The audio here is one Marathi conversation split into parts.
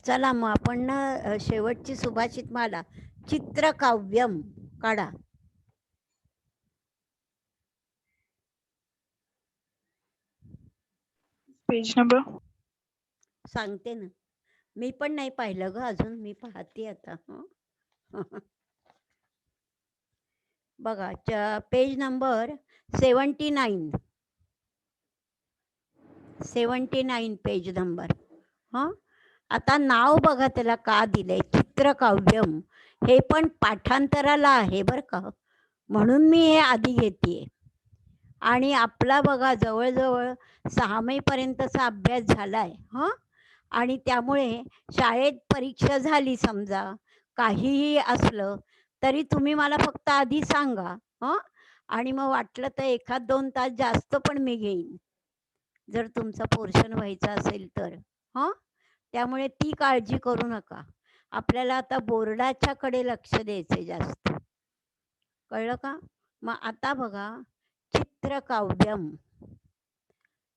चला मग आपण ना शेवटची सुभाषित माला चित्रकाव्यम काढा. पेज नंबर सांगते ना, मी पण नाही पाहिलं ग अजून, मी पाहते आता. बघा पेज नंबर 79. 79 page number. हां, आता नाव बघा त्याला का दिलंय चित्रकाव्यम. हे पण पाठांतराला आहे बरं का, म्हणून मी हे आधी घेतेय. आणि आपला बघा जवळजवळ 6वीपर्यंतचा अभ्यास झालाय हं. आणि त्यामुळे शाळेत परीक्षा झाली समजा, काहीही असलं तरी तुम्ही मला फक्त आधी सांगा हं. आणि मग वाटलं तर 1-2 तास जास्त पण मी घेईन, जर तुमचा पोर्शन व्हायचा असेल तर हं. त्यामुळे ती काळजी करू नका. आपल्याला आता बोर्डाच्या कडे लक्ष द्यायचे जास्त. कळलं का? मग आता बघा चित्रकाव्यम.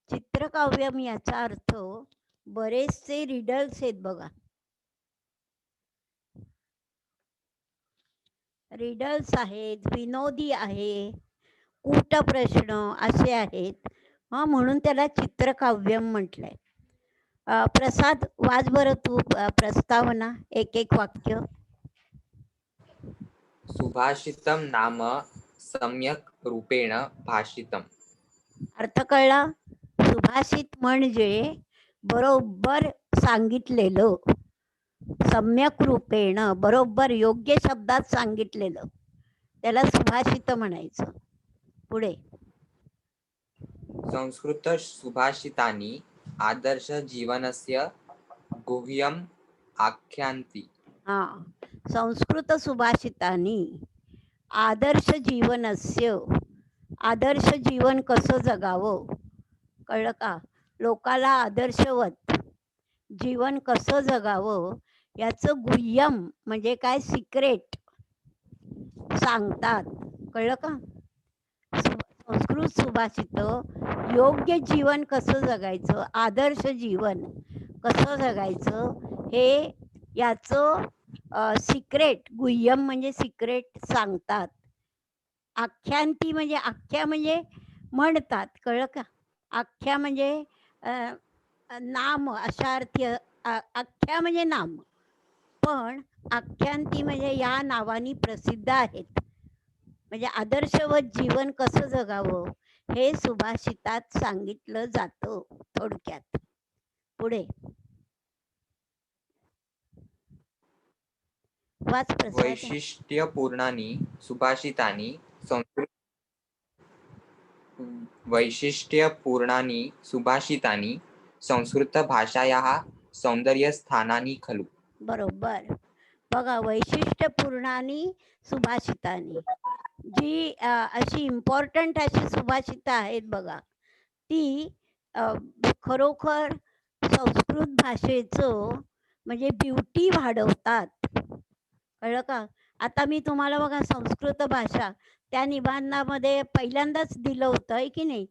चित्रकाव्यम याचा अर्थ बरेचसे रिडल्स आहेत बघा. रिडल्स आहेत, विनोदी आहे, कूटप्रश्न असे आहेत. म्हणून त्याला चित्रकाव्यम म्हटलंय. प्रसाद वाच बरं तू प्रस्तावना एक वाक्य. सुभाषितम नाम सम्यक रूपेण भाषितम. अर्थ कळला? सुभाषित म्हणजे बरोबर सांगितलेलं, सम्यक रूपेण बरोबर योग्य शब्दात सांगितलेलं, त्याला सुभाषित म्हणायचं. पुढे संस्कृत सुभाषितानि आदर्श जीवनस्य गुह्यम आख्यांति. हा, संस्कृत सुभाषितांनी आदर्श जीवनस्य, आदर्श जीवन कसं जगावं, कळलं का? लोकाला आदर्शवत जीवन कसं जगावं याचं गुह्यम म्हणजे काय, सिक्रेट सांगतात. कळलं का? संस्कृत सुभाषित योग्य जीवन कसं जगायचं, आदर्श जीवन कसं जगायचं हे याचं सिक्रेट, गुह्यम म्हणजे सिक्रेट सांगतात. आख्यांती म्हणजे आख्या म्हणजे म्हणतात. कळलं का? आख्या म्हणजे नाम अशा अर्थी आख्या म्हणजे नाम, पण आख्यांती म्हणजे या नावानी प्रसिद्ध आहेत. म्हणजे आदर्शवत जीवन कसं जगावं हे सुभाषितात सांगितलं जातं थोडक्यात. पुढे वाच प्रसाद. वैशिष्ट्यपूर्णानि सुभाषितानि संस्कृत वैशिष्ट्यपूर्णानि सुभाषितानि संस्कृतभाषायाः सौंदर्यस्थानानि खलु. बरोबर. बघा वैशिष्ट्यपूर्णानी सुभाषितानी, जी अशी इम्पॉर्टंट अशी सुभाषितं आहेत बघा, ती खरोखर संस्कृत भाषेचं म्हणजे ब्युटी वाढवतात. कळलं का? आता मी तुम्हाला बघा संस्कृत भाषा त्या निबंधामध्ये पहिल्यांदाच दिलं होतं आहे की नाही,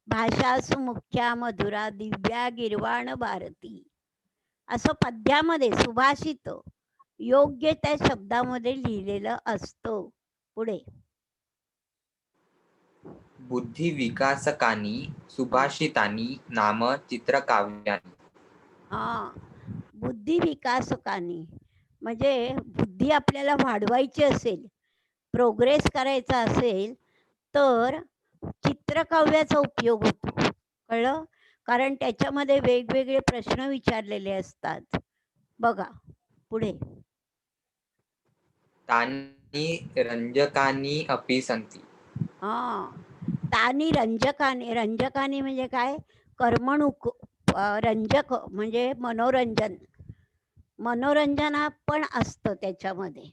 भाषा सुमुख्या मधुरा दिव्या गिरवाण भारती, असं पद्यामध्ये सुभाषित योग्य त्या शब्दामध्ये लिहिलेलं असतं. पुढे बुद्धिविकासकानि सुभाषितानि नाम चित्रकाव्यानि. हा, बुद्धिविकासकानी म्हणजे बुद्धी आपल्याला वाढवायची असेल, प्रोग्रेस करायचा असेल तर चित्रकाव्याचा उपयोग होतो. कळलं? कारण त्याच्यामध्ये वेगवेगळे प्रश्न विचारलेले असतात. बघा पुढे तानि रंजकानि अपि सन्ति. हा, तानी रंजकाने, रंजकाने म्हणजे काय, कर्मणूक, रंजक म्हणजे मनोरंजन, मनोरंजन पण असतं त्याच्यामध्ये.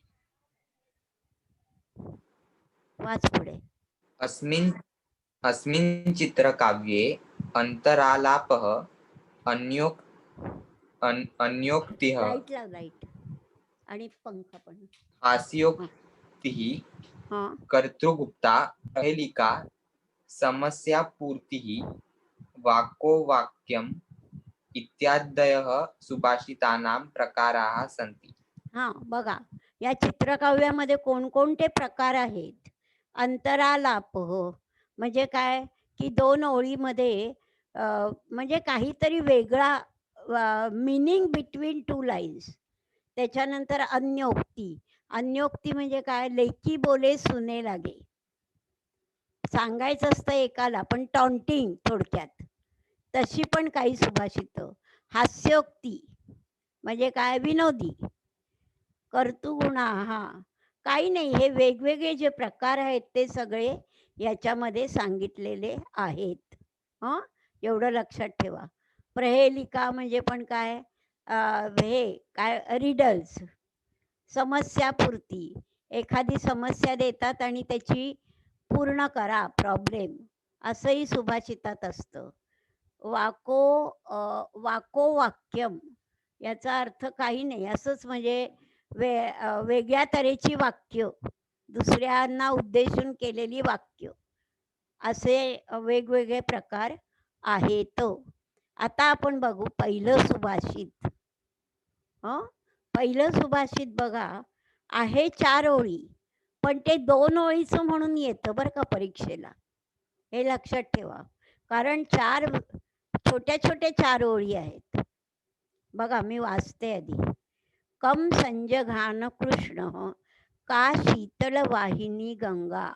वाच पुढे. अस्मिन् चित्रकाव्ये अंतरालापः अन्योक्तिः लाईट लाव, लाईट आणि पंखा पण. हास्योक्तिः हां कर्तृगुप्ता अहेलिका समस्यापूर्तिः वाक्यम् इत्यादयः सुभाषितानां प्रकाराः सन्ति. हा बघा, या चित्रकाव्यामध्ये कोणकोणते प्रकार आहेत. अंतरालाप म्हणजे काय, की दोन ओळीमध्ये म्हणजे काहीतरी वेगळा मिनिंग बिटवीन टू लाईन्स. त्याच्यानंतर अन्योक्ती. अन्योक्ती म्हणजे काय, लेकी बोले सुने लागे. सांगायचं असतं एकाला पण टॉन्टिंग थोडक्यात, तशी पण काही सुभाषितं. हास्योक्ती म्हणजे काय, विनोदी. कर्तुगुणा हा काही नाही, हे वेगवेगळे जे प्रकार आहेत ते सगळे याच्यामध्ये सांगितलेले आहेत. हं, एवढं लक्षात ठेवा. प्रहेलिका म्हणजे पण काय, हे काय, रिडल्स, समस्यापूर्ती. एखादी समस्या देतात आणि त्याची पूर्ण करा प्रॉब्लेम, असंही सुभाषितात असतं. वाको वाको वाक्यम याचा अर्थ काही नाही, असंच म्हणजे वेगळ्या तऱ्हेची वाक्य, दुसऱ्यांना उद्देशून केलेली वाक्य, असे वेगवेगळे प्रकार आहेत. आता आपण बघू पहिलं सुभाषित. हं, पहिलं सुभाषित बघा, आहे 4 ओळी, पण ते 2 ओळीचं म्हणून येतं बरं का परीक्षेला. हे लक्षात ठेवा. कारण 4 छोट्या-छोट्या 4 ओळी आहेत. बघा मी वाचते आधी. कम संजघान कृष्ण का शीतल वाहिनी गंगा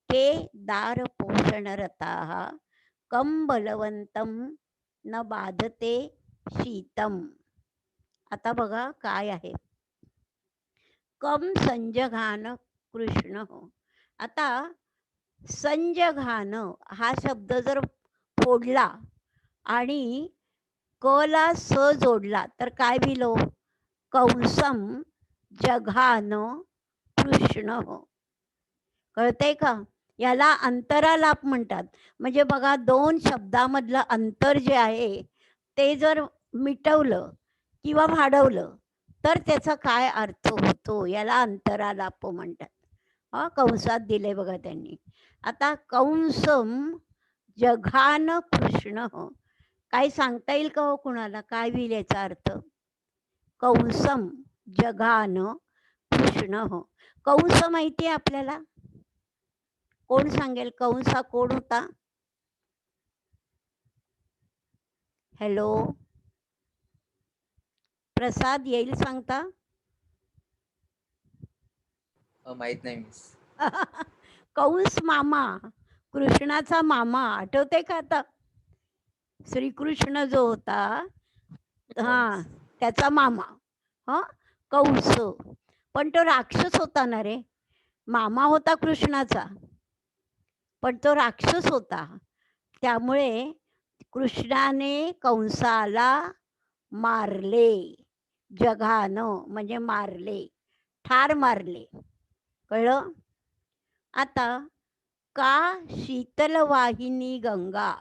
के दार पोषण रताः कम बलवंतम न बाधते शीतम. आता बघा काय आहे. कम संजघान कृष्ण. आता संजघान हा शब्द जर फोडला आणि क ला स जोडला तर काय लिहिलो, कंसम जघान कृष्ण. कळतंय का, याला अंतरालाप म्हणतात. म्हणजे बघा, 2 शब्दामधलं अंतर जे आहे ते जर मिटवलं किंवा वाढवलं तर त्याचा काय अर्थ होतो, याला अंतरालाप म्हणतात. हा कंसात दिले बघा त्यांनी. आता कंसम जघान कृष्ण, काय सांगता येईल का हो कुणाला, काय होईल याचा अर्थ. कंसम जघान कृष्ण. कंस माहिती आहे आपल्याला, कोण सांगेल कंस हा कोण होता. हॅलो प्रसाद, येईल सांगता. माहित नाही मिस. कंस मामा, कृष्णाचा मामा, आठवते का आता. श्रीकृष्ण जो होता हा त्याचा मामा. हा कंस, पण तो राक्षस होता ना रे. मामा होता कृष्णाचा पण तो राक्षस होता. त्यामुळे कृष्णाने कंसाला मारले. जघान म्हणजे मारले, ठार मारले. कळलं. आता का शीतल वाहिनी गंगा,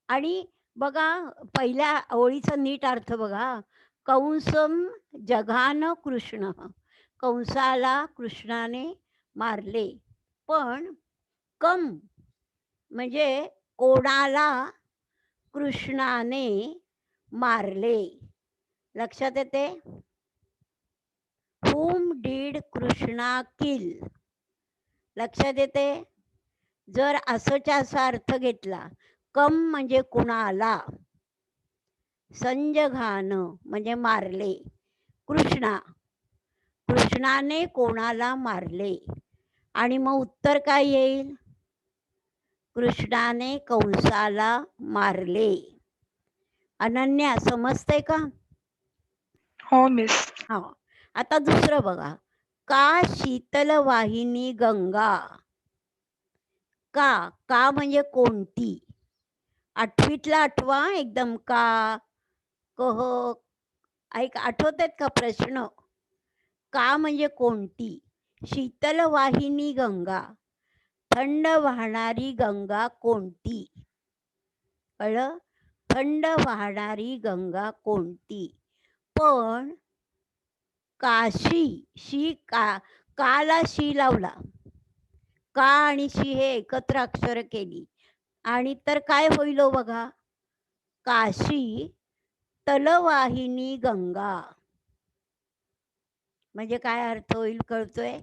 आणि बघा पहिल्या ओळीचा नीट अर्थ बघा. कंसम जघान कृष्ण, कंसाला कृष्णाने मारले. पण कम म्हणजे कोणाला कृष्णाने मारले. लक्षात येते. whom did कृष्णा किल. लक्षात येते. जर असंच्या असा अर्थ घेतला, कम म्हणजे कुणाला, संजघान म्हणजे मारले, कृष्णा, कृष्णाने कोणाला मारले, आणि मग उत्तर काय येईल, कृष्णाने कंसाला मारले. अनन्या समजतंय का. हो मिस. हा आता दुसरं बघा. का शीतल वाहिनी गंगा. का, का म्हणजे कोणती. आठवीतला आठवा एकदम. का कह ऐक, आठवत आहेत का प्रश्न. का म्हणजे कोणती. शीतल वाहिनी गंगा, थंड वाहणारी गंगा कोणती. कळलं. थंड वाहणारी गंगा कोणती. पण काशी, शी का, काला शी लावला, का आणि शी हे एकत्र अक्षर केली आणि तर काय होईल हो बघा, काशी तलवाहिनी गंगा म्हणजे काय अर्थ होईल कळतोय?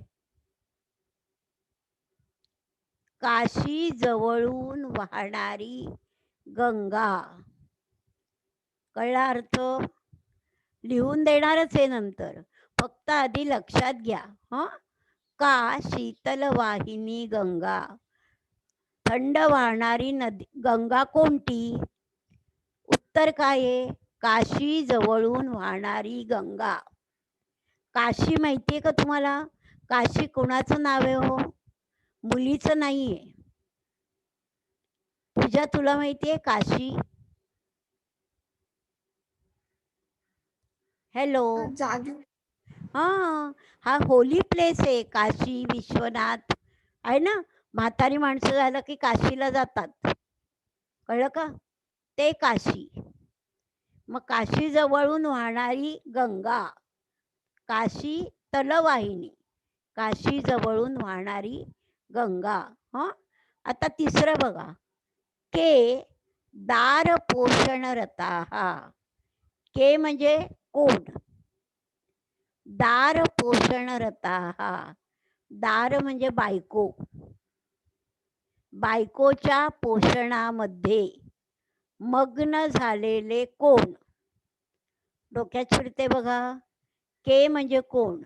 काशी जवळून वाहणारी गंगा. कळला अर्थ? लिहून देणारच आहे नंतर, फक्त आधी लक्षात घ्या. हं, का शीतल वाहिनी गंगा, थंड वाहणारी नदी गंगा कोणती? उत्तर काय आहे? काशी जवळून वाहणारी गंगा. काशी माहितीये का तुम्हाला? काशी कोणाचं नाव आहे हो? मुलीचं नाहीये. पूजा तुला माहितीये काशी? हॅलो. जागी हा, हा होली प्लेस आहे. काशी विश्वनाथ आहे ना. म्हातारी माणसं झालं की काशीला जातात, कळलं का? ते काशी. मग काशी जवळून वाहणारी गंगा, काशी तलवाहिनी, काशी जवळून वाहणारी गंगा. हं, आता तिसरं बघा. के दार पोषण रता. के म्हणजे कोण? दार पोषण रता. दार म्हणजे बायको. बायकोच्या पोषणामध्ये मग्न झालेले कोण? डोक्यात शिरते बघा. के म्हणजे कोण,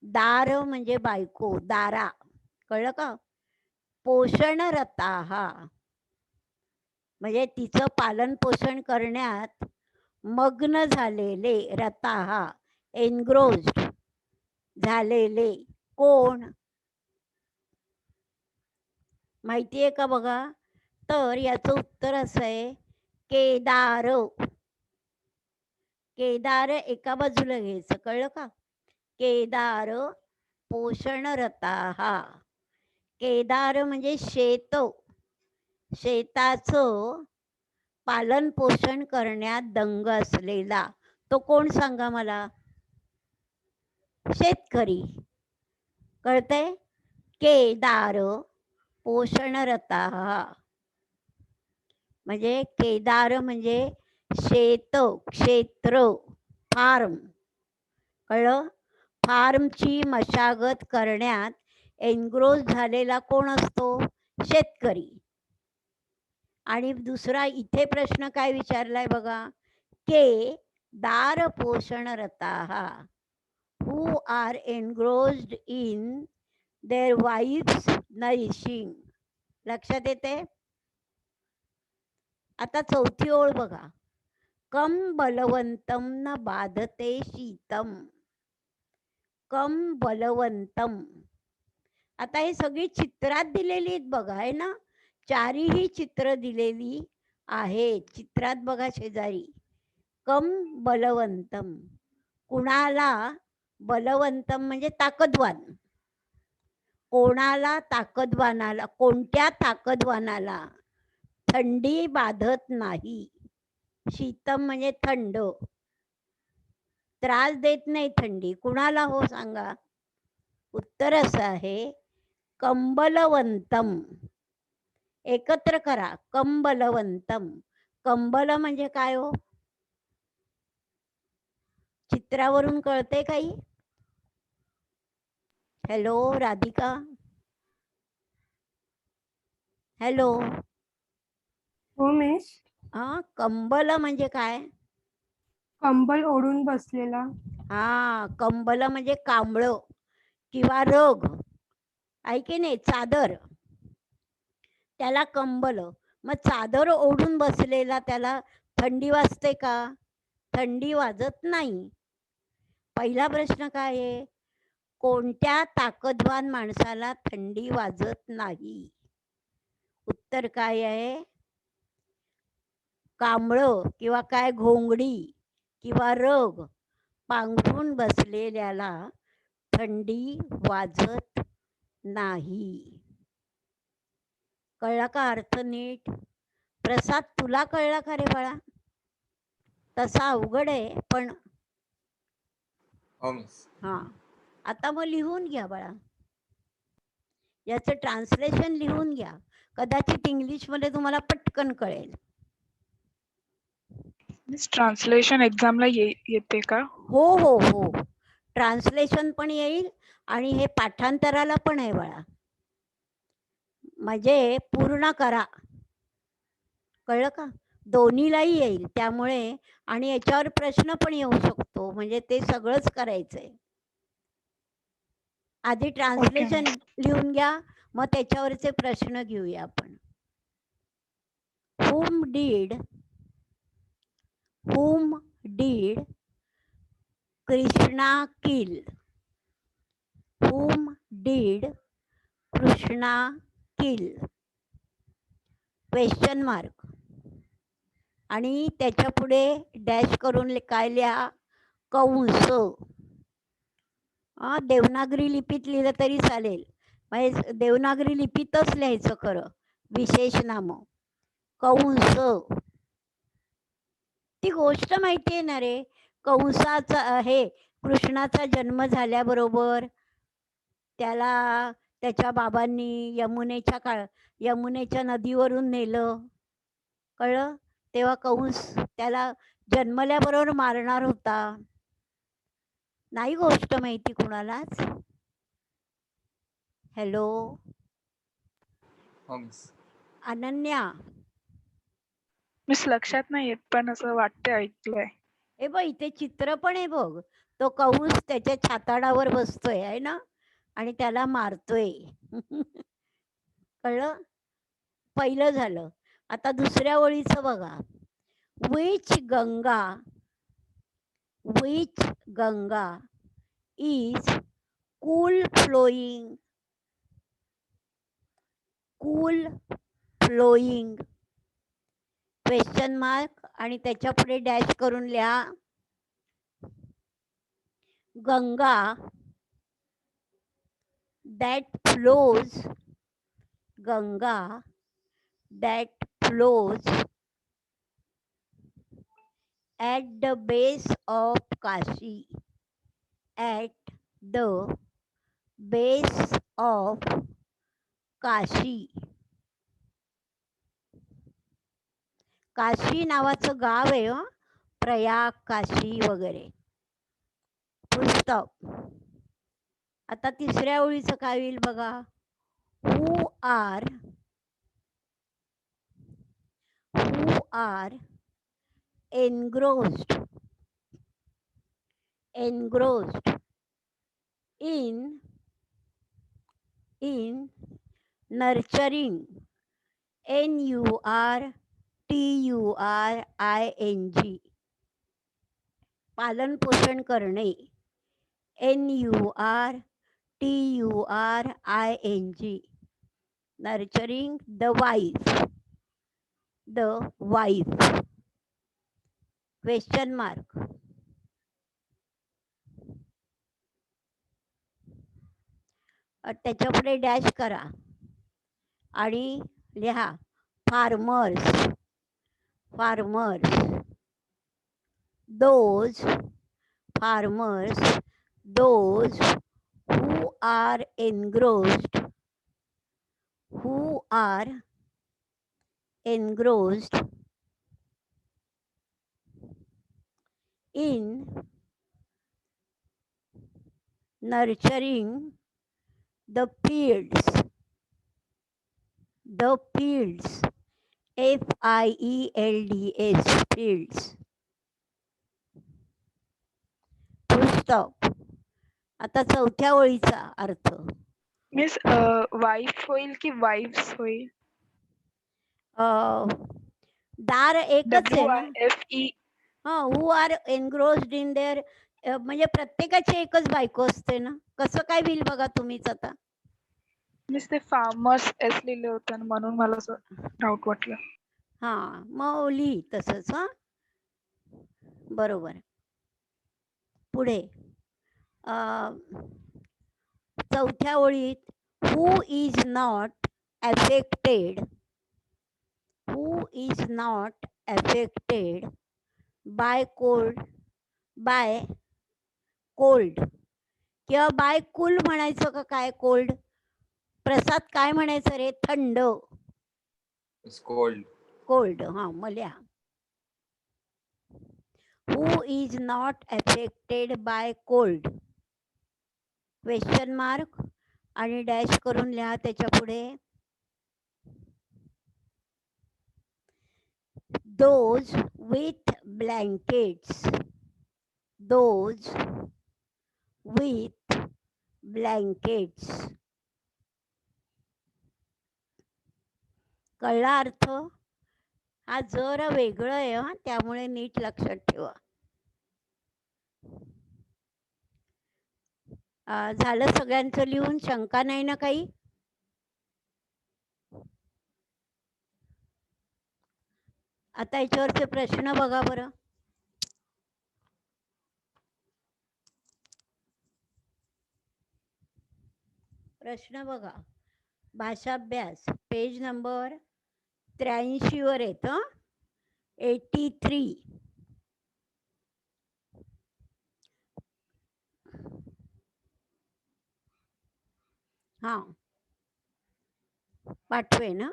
दार म्हणजे बायको, दारा. कळलं का? पोषण रता म्हणजे तिचं पालन पोषण करण्यात मग्न झालेले, रता एनग्रोज्ड झालेले कोण? माहितीये का बघा? तर याचं उत्तर असं आहे, केदार. केदार एका बाजूला घ्यायचं, कळलं का? केदार पोषण रता. केदार म्हणजे शेत, शेताचं पालन पोषण करण्यात दंग असलेला तो कोण सांगा मला? शेतकरी. कळतंय? केदार पोषण रता म्हणजे केदार म्हणजे शेत, क्षेत्र, फार्म. कळलं? फार्मची मशागत करण्यात एनग्रोज झालेला कोण असतो? शेतकरी. आणि दुसरा इथे प्रश्न काय विचारलाय बघा, के दार पोषण रता who are engrossed in their wives nourishing. लक्षात येते? आता चौथी ओळ बघा. कम बलवंतम न बाधते शीतम. कम बलवंतम. आता हे सगळी चित्रात दिलेली आहेत बघा, आहे ना. चारीही चित्र दिलेली आहेत. चित्रात बघा शेजारी. कम बलवंतम, कुणाला बलवंतम म्हणजे ताकदवान. कोणाला? ताकदवानाला. कोणत्या ताकदवानाला? थंडी बाधत नाही. शीतम म्हणजे थंड, त्रास देत नाही थंडी. कुणाला हो सांगा? उत्तर असं आहे, कंबलवंतम. एकत्र करा, कंबलवंतम. कंबल म्हणजे काय हो? चित्रावरून कळते काही? Hello Radhika, hello. हो मिस. हा, कंबल म्हणजे काय? कंबल ओढून बसलेला. हा, कंबल म्हणजे कांबळ किंवा रग, आहे की नाही, चादर, त्याला कंबल. मग चादर ओढून बसलेला त्याला थंडी वाजते का? थंडी वाजत नाही. पहिला प्रश्न काय आहे? कोणत्या ताकदवान माणसाला थंडी वाजत नाही? उत्तर काय आहे? कांबळ किंवा काय घोंगडी किंवा रग पांघरून बसलेल्याला थंडी वाजत नाही. कळला का अर्थ नीट? प्रसाद तुला कळला का रे बाळा? तसा अवघड आहे पण. हो मिस. हा, आता मग लिहून घ्या बाळा. याचं ट्रान्सलेशन लिहून घ्या, कदाचित इंग्लिशमध्ये तुम्हाला पटकन कळेल. मीन्स ट्रान्सलेशन एक्झामला येते का? हो हो हो, ट्रान्सलेशन पण येईल आणि हे पाठांतराला पण आहे बाळा. म्हणजे पूर्ण करा, कळलं का? दोन्हीलाही येईल त्यामुळे. आणि याच्यावर प्रश्न पण येऊ शकतो, म्हणजे ते सगळंच करायचंय. आधी ट्रान्सलेशन लिहून घ्या, मग त्याच्यावरचे प्रश्न घेऊया आपण. whom did Krishna kill? whom did Krishna kill? Question mark. आणि त्याच्या पुढे डॅश करून काय लिहा? कंस. देवनागरी लिपीत लिहिलं तरी चालेल, म्हणजे देवनागरी लिपीतच लिहायचं खरं, विशेष नाम कंस. ती गोष्ट माहिती आहे ना रे, कंसाचा हे कृष्णाचा जन्म झाल्याबरोबर त्याला त्याच्या बाबांनी यमुनेच्या नदीवरून नेलं, कळलं? तेव्हा कंस त्याला जन्मल्याबरोबर मारणार होता. नाही गोष्ट माहिती कुणालाच? हॅलो हो मिस. अनन्या, मिस लक्षात नाही येत, पण असं वाटतं ऐकलंय. हे बघ इथे चित्र पण आहे बघ. तो कंस त्याच्या छाताडावर बसतोय आहे ना, आणि त्याला मारतोय. कळलं? पहिलं झालं. आता दुसऱ्या ओळीचं बघा. Which Ganga is cool flowing question mark आणि त्याच्या पुढे डॅश करून लिहा. Ganga that flows at the base of Kashi, at the base of Kashi. Kashi नावाचं गाव आहे हं, प्रयाग, काशी वगैरे. पुस्तक. आता तिसऱ्या ओळीचं काय होईल बघा. Who are engrossed in nurturing, NURTURING, पालन पोषण करणे, NURTURING, nurturing the wife. Question mark. त्याच्या पुढे डॅश करा आणि लिहा farmers. those who are engrossed in nurturing the fields, FIELDS, fields. पुस्तक. आता चौथ्या ओळीचा अर्थ. मिस वाईफ होईल की वाईफ्स होईल? दार एकच आहे ना. WIFE. Who are engrossed in their, म्हणजे प्रत्येकाची एकच बायको असते ना. कसं काय होईल बघा तुम्हीच आता. मिस ते फार्मर्स एस लिहिले होते ना, म्हणून मला असं डाऊट वाटलं. हां, मग लिही तसंच. हां, बरोबर. पुढे चौथ्या ओळीत who is not affected by cold किंवा बाय कूल म्हणायचं का काय? कोल्ड. प्रसाद काय म्हणायचं रे? थंड. कोल्ड. हां, मग लिहा. Who is not affected by cold, question mark आणि डॅश करून लिहा त्याच्या पुढे. Those with blankets, those with blankets. कळला अर्थ? हा जरा वेगळं आहे हा, त्यामुळे नीट लक्षात ठेवा. झालं सगळ्यांचं लिहून? शंका नाही ना काही? आता याच्यावरचे प्रश्न बघा बरं. प्रश्न बघा. भाषाभ्यास पेज नंबर 83 वर येत. 83. हा पाठवे ना.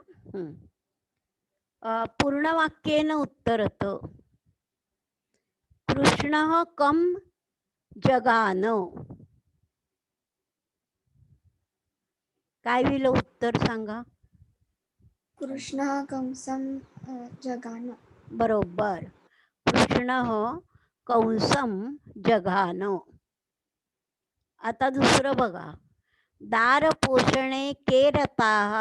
पूर्ण वाक्येन उत्तरत. कृष्ण कम जगान. काय होईल उत्तर सांगा. कृष्णः कंसं जगान. बरोबर. कृष्ण कंसम जघान. आता दुसरं बघा. दार पोषणे के रताः.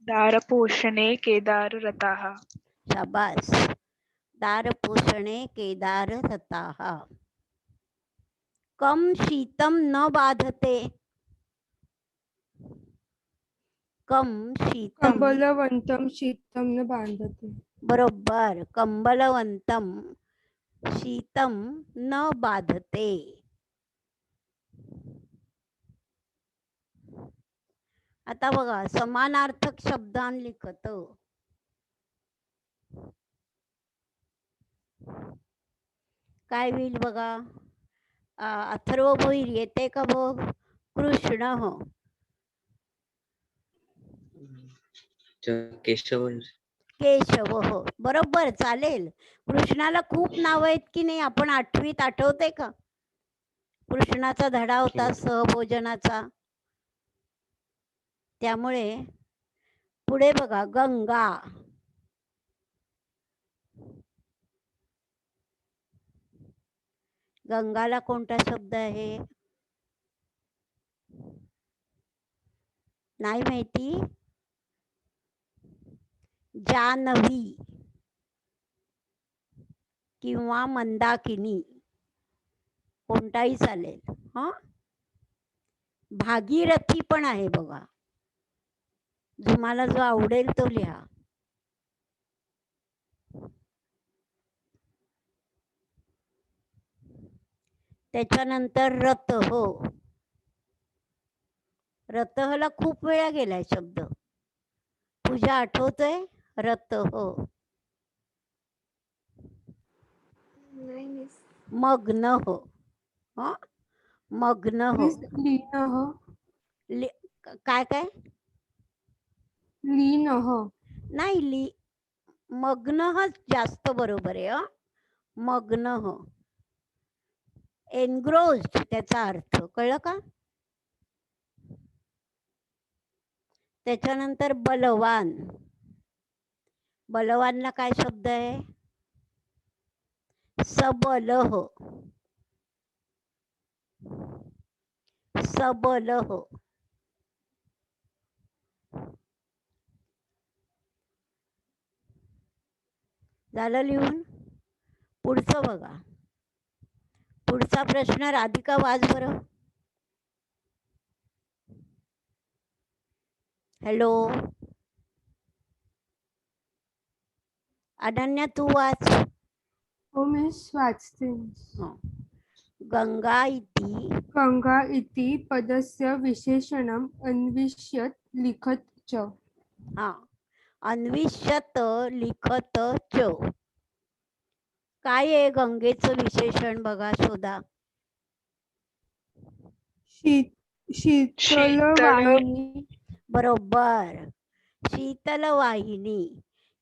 दारपोषणे केदाररताः. शाबास. दार पोषणे केदार रताः. कम शीतम न बाधते. कम शीतम. कंबलवंतम शीतम न बांधते. बरोबर. कंबलवंतम शीतम न बाधते. आता बघा समानार्थक शब्दान लिखत. काय होईल बघा. अथर्व भोईर येते का बघ. कृष्ण केशव. केशव हो बरोबर चालेल. कृष्णाला खूप नाव आहेत की नाही. आपण 8वीत आठवते का कृष्णाचा धडा होता सहभोजनाचा. त्यामुळे पुढे बघा. गंगा. गंगाला कोणता शब्द आहे नाही माहिती. जानवी किंवा मंदाकिनी कोणताही चालेल. हा भागीरथी पण आहे बघा. तुम्हाला जो आवडेल तो लिहा. त्याच्यानंतर रथ हो. रथला खूप वेळा गेलाय शब्द. पूजा आठवतोय. रथ हो. नाही मिस. मग्न हो. हा मग्न हो. मिस लीनः. काय काय लीनः. नाही मग्न जास्त बरोबर आहे. मग्न एनग्रोज्ड त्याचा अर्थ कळलं का. त्याच्यानंतर बलवान. बलवानला काय शब्द आहे. सबल हो. सबल हो. झालं लिहून. पुढचं बघा. पुढचा प्रश्न राधिका वाच बरं. हॅलो अनन्या तू वाच. हो मिस वाचते. गंगा इति. गंगा इति पदस्य विशेषणम् अन्विष्यत लिखत च. हा अन्विष्यत लिखत च. काय आहे गंगेचं विशेषण बघा शोधा. शीतल वाहिनी. बरोबर. शीतल वाहिनी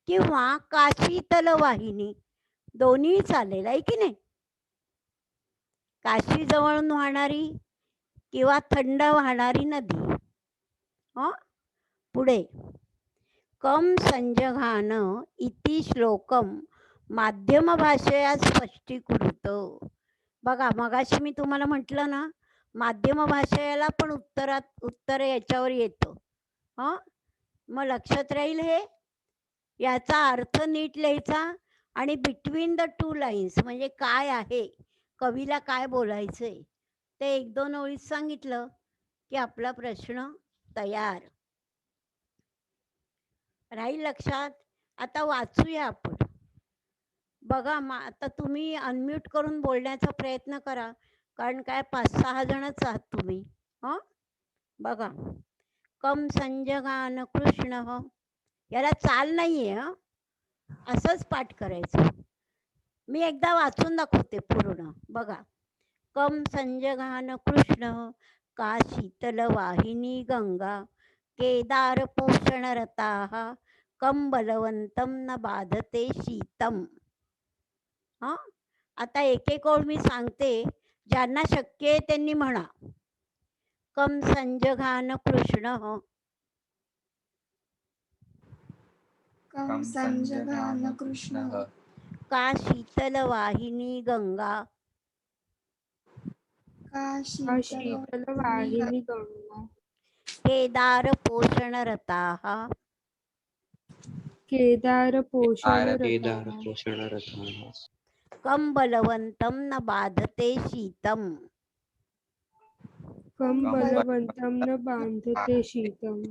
किंवा काशीतल वाहिनी, दोन्ही चालेल आहे की नाही. काशी जवळून वाहणारी किंवा थंड वाहणारी नदी. हं? पुढे कम संजघान इति श्लोकम माध्यम भाषेया स्पष्टीकृत. बघा मगाशी मी तुम्हाला म्हटलं ना, माध्यम भाषेला पण उत्तर याच्यावर येतं. हं? मग लक्षात राहील हे. याचा अर्थ नीट लिहायचा आणि बिटवीन द टू लाईन्स म्हणजे काय आहे, कवीला काय बोलायचंय ते 1-2 ओळीत सांगितलं की आपला प्रश्न तयार राहील लक्षात. आता वाचूया आपण. बघा आता तुम्ही अनम्यूट करून बोलण्याचा प्रयत्न करा, कारण काय 5-6 जणच आहात तुम्ही. हं? बघा कम संजगान कृष्ण, याला चाल नाहीये. असंच पाठ करायचं. मी एकदा वाचून दाखवते पूर्ण. बघा कम संजगान कृष्ण काशीतल वाहिनी गंगा केदार पोषण रता कम बलवंतम न बाधते शीतम. हा आता एक एक ओळ मी सांगते, ज्यांना शक्य आहे त्यांनी म्हणा. कम संजगान कृष्ण कं संजगान कृष्ण का शीतल वाहिनी गंगा का हा शीतल वाहिनी गंगा केदार पोषण रता केदार पोषण केदार रताः पोषणरताः कम बलवंतम न बाधते शीतम. कं बलवंतं न बांधते शीतम्.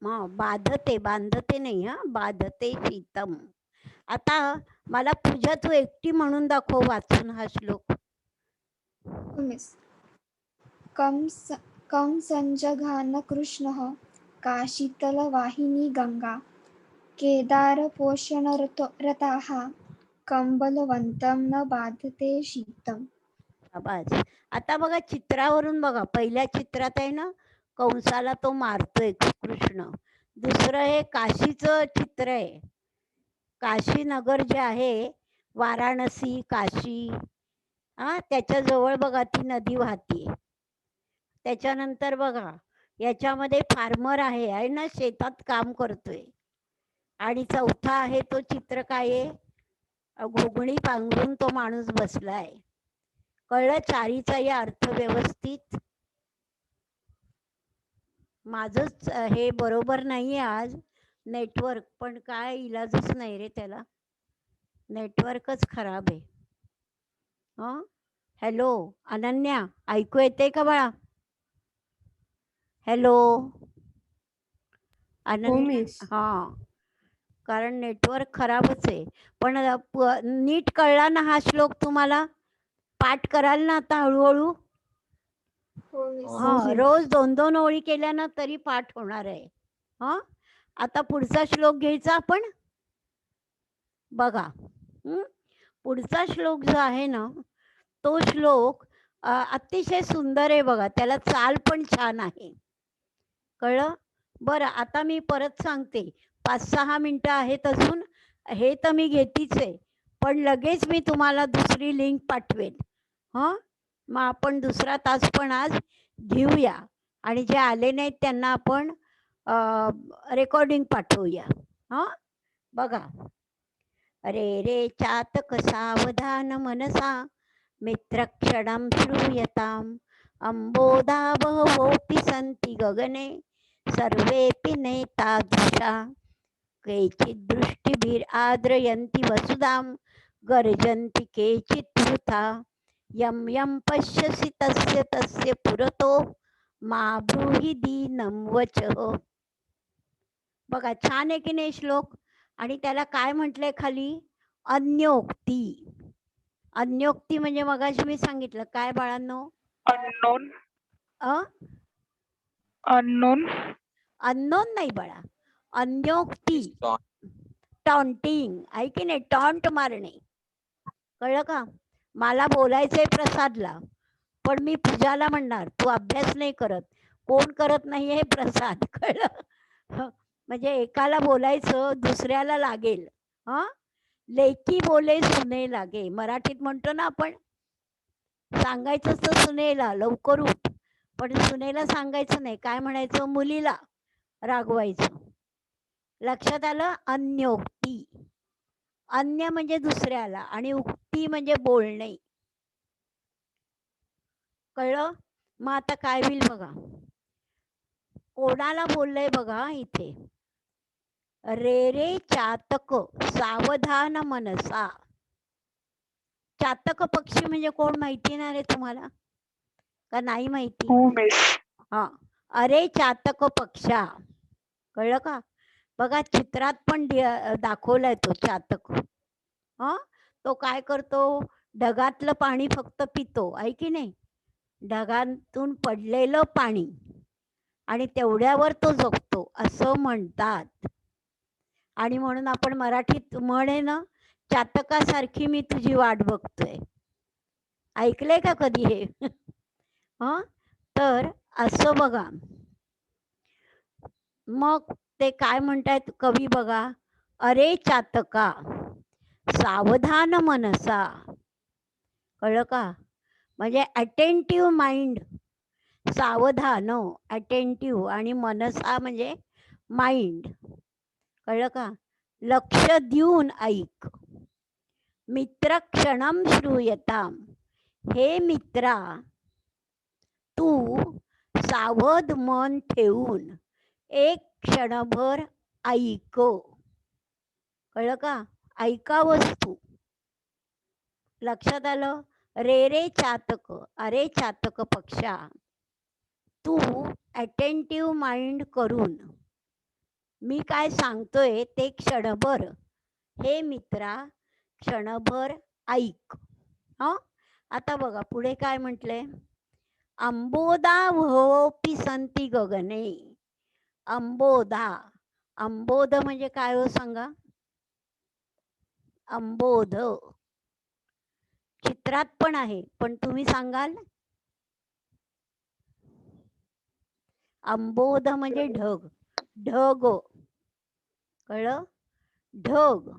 बांधते नाही, हा बाधते शीतम. आता मला पूजा तू एकटी म्हणून दाखव वाचून हा श्लोक. मिस कं संजघान कृष्ण काशीतल वाहिनी गंगा केदार पोषण रताः कंबलवंतं न बाधते शीतम. बस. आता बघा चित्रावरून बघा, पहिल्या चित्रात आहे ना कंसाला तो मारतोय कृष्ण. दुसरं हे काशीचं चित्र आहे. काशी नगर जे आहे, वाराणसी काशी, त्याच्या जवळ बघा ती नदी वाहतीये. त्याच्यानंतर बघा याच्यामध्ये फार्मर आहे ना, शेतात काम करतोय. आणि चौथा आहे तो चित्र काय आहे, घोगणी पांघरून तो माणूस बसलाय. कळलं चारीचाही अर्थ व्यवस्थित. माझंच हे बरोबर नाहीये आज नेटवर्क, पण काय इलाजच नाही रे त्याला, नेटवर्कच खराब आहे. हॅलो अनन्या, ऐकू येते का बाळा? हॅलो अनन्या. मिस. कारण नेटवर्क खराबच आहे. पण नीट कळला ना हा श्लोक तुम्हाला? पाठ कराल ना आता हळूहळू? हो मिस. रोज 2-2 ओळी केल्या ना तरी पाठ होणार आहे. आता पुढचा श्लोक घ्यायचा आपण. बघा पुढचा श्लोक जो आहे ना, तो श्लोक अतिशय सुंदर आहे बघा. त्याला चाल पण छान आहे. कळलं? बरं आता मी परत सांगते. 5-6 मिनिटं आहेत अजून. हे तर मी घेतीच आहे, पण लगेच मी तुम्हाला दुसरी लिंक पाठवेल. मग आपण दुसरा तास पण आज घेऊया आणि जे आले नाहीत त्यांना आपण रेकॉर्डिंग पाठवूया. बघा रे रे चातक सावधान मनसा मित्रक्षणं श्रूयताम् अंबोधा बहवोऽपि सन्ति गगने सर्वेऽपि नैतादृशा केचित् दृष्टिभिराद्रयन्ति वसुधां गर्जन्ति केचित् वृथा यं यं पश्यसि तस्य तस्य पुरतो मा ब्रूहि दीनं वचः. बघा छान आहे की नाही श्लोक? आणि त्याला काय म्हटलंय खाली? अन्योक्ती. अन्योक्ती म्हणजे मगाशी मी सांगितलं काय बाळांनो? अननोन. अ अननोन. अननोन नाही बाळा, अन्योक्ती. टॉन्टिंग आहे की नाही? टॉन्ट मारणे. कळलं का? मला बोलायचंय प्रसादला, पण मी पूजाला म्हणणार तू अभ्यास नाही करत. कोण करत नाही हे प्रसाद. कळलं? म्हणजे एकाला बोलायचं दुसऱ्याला लागेल. हा, लेकी बोले सुने लागे, मराठीत म्हणतो ना आपण, सांगायचं तर सुनेला लवकर उठ, पण सुनेला सांगायचं नाही. काय म्हणायचं? मुलीला रागवायचं. लक्षात आलं? अन्योक्ती. अन्य म्हणजे दुसऱ्याला आणि उक्ती म्हणजे बोलणे. कळलं? मग आता काय होईल बघा. कोणाला बोललंय बघा इथे, रे रे चातक सावधान मनसा. चातक पक्षी म्हणजे कोण माहिती ना रे तुम्हाला, का नाही माहिती? हो मिस. हा, अरे चातक पक्षा. कळलं का? बघा चित्रात पण दाखवलाय तो चातक. हा, तो काय करतो? ढगातलं पाणी फक्त पितो, आहे की नाही? ढगातून पडलेलं पाणी आणि तेवढ्यावर तो जगतो असं म्हणतात. आणि म्हणून आपण मराठीत म्हण आहे ना, चातकासारखी मी तुझी वाट बघतोय. ऐकलंय का कधी हे? हा, तर असं बघा. मग ते काय म्हणतायत कवी बघा, अरे चातका सावधान मनसा. कळलं का? म्हणजे अटेंटिव्ह माइंड, सावधान अटेंटिव्ह, आणि मनसा म्हणजे माइंड. कळलं का? लक्ष देऊन ऐक. मित्र क्षणम श्रूयताम. हे मित्रा, तू सावध मन ठेवून एक क्षणभर ऐक. कळलं का? ऐकावंस तू. लक्षात आलं? रे रे चातक, अरे चातक पक्षा, तू अटेंटिव्ह माइंड करून मी काय सांगतोय ते क्षणभर, हे मित्रा क्षणभर ऐक. हा, आता बघा पुढे काय म्हटलंय, अंबोदा वहोपी संती गगने. अंबोधा, अंबोध म्हणजे काय हो सांगा? अंबोध चित्रात पण आहे, पण तुम्ही सांगाल? अंबोध म्हणजे ढग, ढग. कळलं? ढग.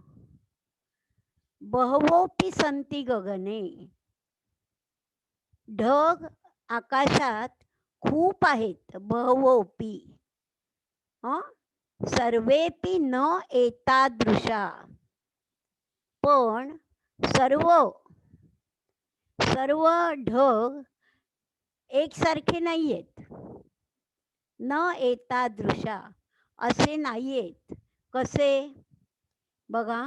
बहवोपी संती गगने. ढग आकाशात खूप आहेत. बहवोपी, सर्वेपी न एतादृशा. पण सर्व सर्व ढग एकसारखे नाहीयेत. न एतादृशा असे नाहीयेत. कसे? बघा,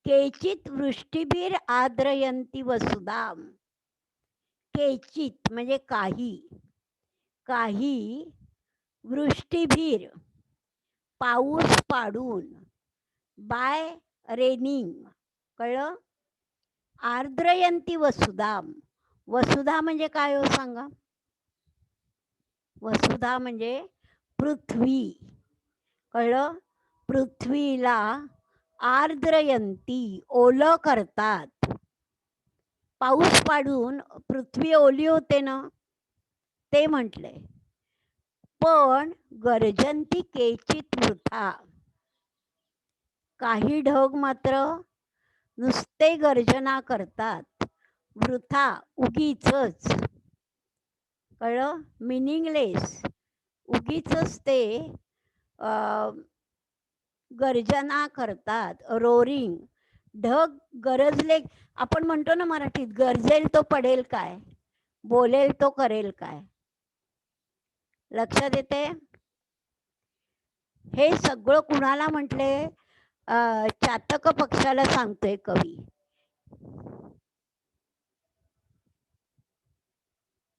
केचित वृष्टिभीर आद्रयंती वसुधाम. केचित म्हणजे काही, काही वृष्टिभीर पाऊस पाडून, बाय रेनिंग. कळलं? आर्द्रयंती वसुधाम. वसुधा म्हणजे काय हो सांगा? वसुधा म्हणजे पृथ्वी. कळलं? पृथ्वीला आर्द्रयंती ओलं करतात. पाऊस पाडून पृथ्वी ओली होते ना, ते म्हटलंय. पण गर्जंती केचित वृथा. काही ढग मात्र नुसते गर्जना करतात, वृथा, उगीचच. कळलं? मिनिंगलेस, उगीचच ते गर्जना करतात, रोरिंग. ढग गरजले, आपण म्हणतो ना मराठीत, गरजेल तो पडेल काय, बोलेल तो करेल काय. लक्षात येते? हे सगळं कुणाला म्हटले? चातक पक्षाला सांगतोय कवी.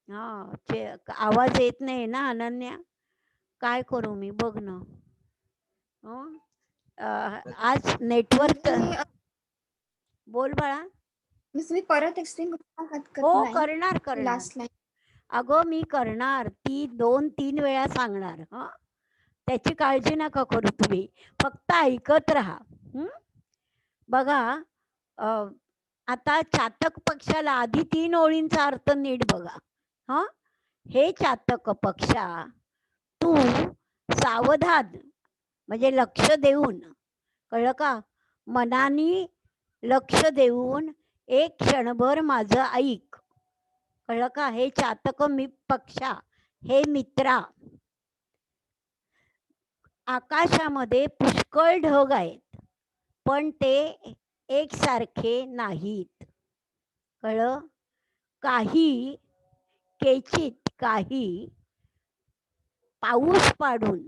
हा, आवाज येत नाही ना अनन्या, काय करू मी? बघ ना. आज नेटवर्क. बोल बाळा. मिस मी परत एक्सप्लेन हो, करणार लास्ट लाईन. अगं मी करणार, ती 2-3 वेळा सांगणार. हा, त्याची काळजी नका करू तुम्ही, फक्त ऐकत राहा. बघा, आता चातक पक्षाला आधी 3 ओळींचा अर्थ नीट बघा. हा, हे चातक पक्षा, तू सावधान म्हणजे लक्ष देऊन, कळलं का? मनाने लक्ष देऊन एक क्षणभर माझं ऐक, कळलं का? हे चातक पक्षा, हे मित्रा, आकाशामध्ये पुष्कळ ढग आहेत, पण ते एकसारखे नाहीत, कळलं? काही केचित काही पाऊस पाडून